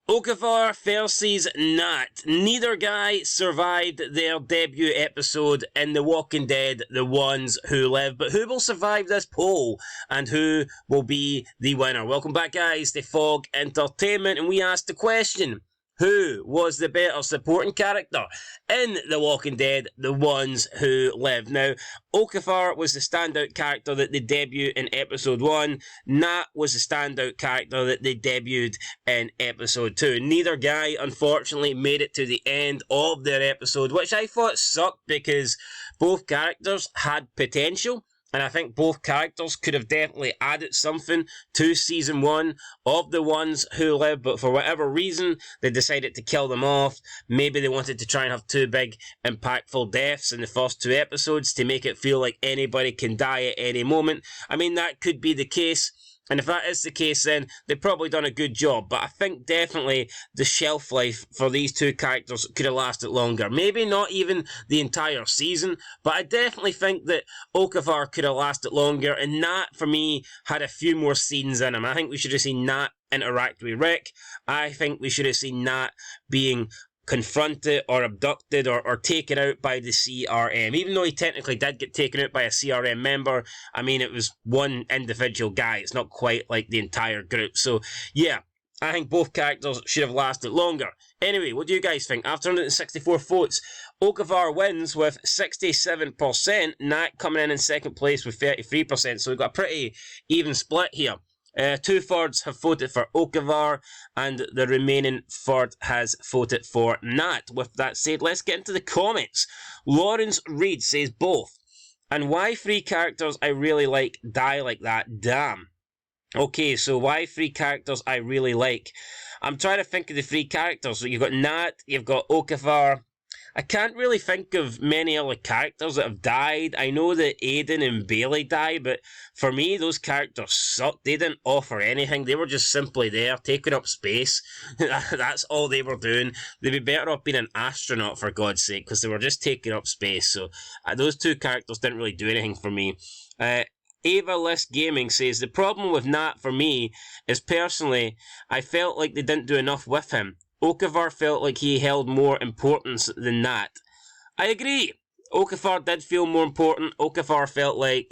Okafor versus Nat. Neither guy survived their debut episode in The Walking Dead, The Ones Who Live. But who will survive this poll? And who will be the winner? Welcome back, guys, to Fog Entertainment. And we asked the question: who was the better supporting character in The Walking Dead, The Ones Who Live? Now, Okafor was the standout character that they debuted in episode 1. Nat was the standout character that they debuted in episode 2. Neither guy, unfortunately, made it to the end of their episode, which I thought sucked because both characters had potential. And I think both characters could have definitely added something to Season 1 of The Ones Who Live, but for whatever reason, they decided to kill them off. Maybe they wanted to try and have 2 big, impactful deaths in the first 2 episodes to make it feel like anybody can die at any moment. I mean, that could be the case. And if that is the case, then they've probably done a good job. But I think definitely the shelf life for these 2 characters could have lasted longer. Maybe not even the entire season, but I definitely think that Okafor could have lasted longer. And Nat, for me, had a few more scenes in him. I think we should have seen Nat interact with Rick. I think we should have seen Nat being confronted or abducted or taken out by the CRM. Even though he technically did get taken out by a CRM member, I mean, it was one individual guy. It's not quite like the entire group. So, yeah, I think both characters should have lasted longer. Anyway, what do you guys think? After 164 votes, Okafor wins with 67%, Nat coming in second place with 33%. So we've got a pretty even split here. 2/3 have voted for Okafor, and the remaining third has voted for Nat. With that said, let's get into the comments. Lawrence Reed says both. And why 3 characters I really like die like that? Damn. Okay, so why 3 characters I really like? I'm trying to think of the 3 characters. So you've got Nat, you've got Okafor. I can't really think of many other characters that have died. I know that Aiden and Bailey died, but for me, those characters sucked. They didn't offer anything. They were just simply there, taking up space. That's all they were doing. They'd be better off being an astronaut, for God's sake, because they were just taking up space. So those 2 characters didn't really do anything for me. Ava List Gaming says, the problem with Nat for me is personally, I felt like they didn't do enough with him. Okafor felt like he held more importance than Nat. I agree. Okafor did feel more important. Okafor felt like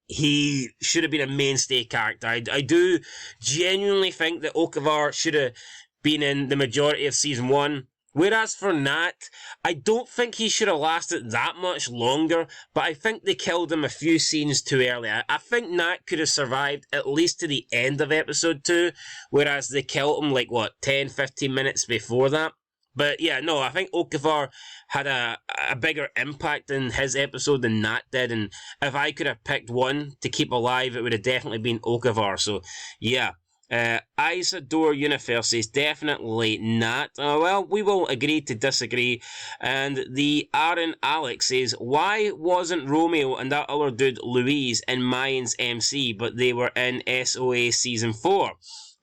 he should have been a mainstay character. I do genuinely think that Okafor should have been in the majority of Season 1. Whereas for Nat, I don't think he should have lasted that much longer, but I think they killed him a few scenes too early. I think Nat could have survived at least to the end of episode 2, whereas they killed him like, 10-15 minutes before that? But yeah, no, I think Okafor had a bigger impact in his episode than Nat did, and if I could have picked one to keep alive, it would have definitely been Okafor, so yeah. Isadore Universe says definitely Nat. Well, we will agree to disagree. And the Aaron Alex says, why wasn't Romeo and that other dude Louise in Mayans MC, but they were in SOA Season 4?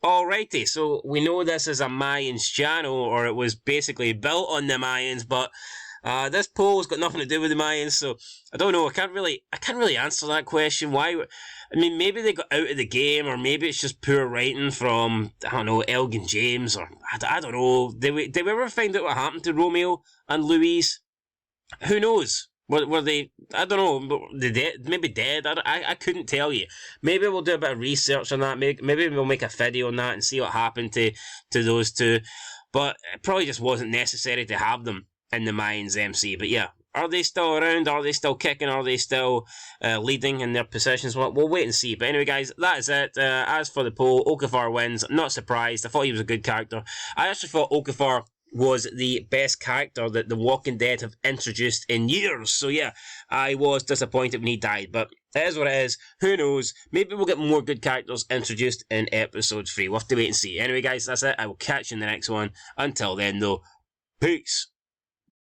Alrighty, so we know this is a Mayans channel, or it was basically built on the Mayans, but this poll's got nothing to do with the Mayans, so I don't know. I can't really answer that question. Why? I mean, maybe they got out of the game, or maybe it's just poor writing from, I don't know, Elgin James, or I don't know. Did we ever find out what happened to Romeo and Louise? Who knows? Were they, I don't know, maybe dead? I couldn't tell you. Maybe we'll do a bit of research on that. Maybe we'll make a video on that and see what happened to those 2. But it probably just wasn't necessary to have them in the Mayans MC. But yeah, are they still around? Are they still kicking? Are they still leading in their positions? Well, we'll wait and see. But anyway, guys, that is it. As for the poll, Okafor wins. I'm not surprised. I thought he was a good character. I actually thought Okafor was the best character that The Walking Dead have introduced in years. So yeah, I was disappointed when he died. But it is what it is. Who knows? Maybe we'll get more good characters introduced in episode 3. We'll have to wait and see. Anyway, guys, that's it. I will catch you in the next one. Until then, though, peace.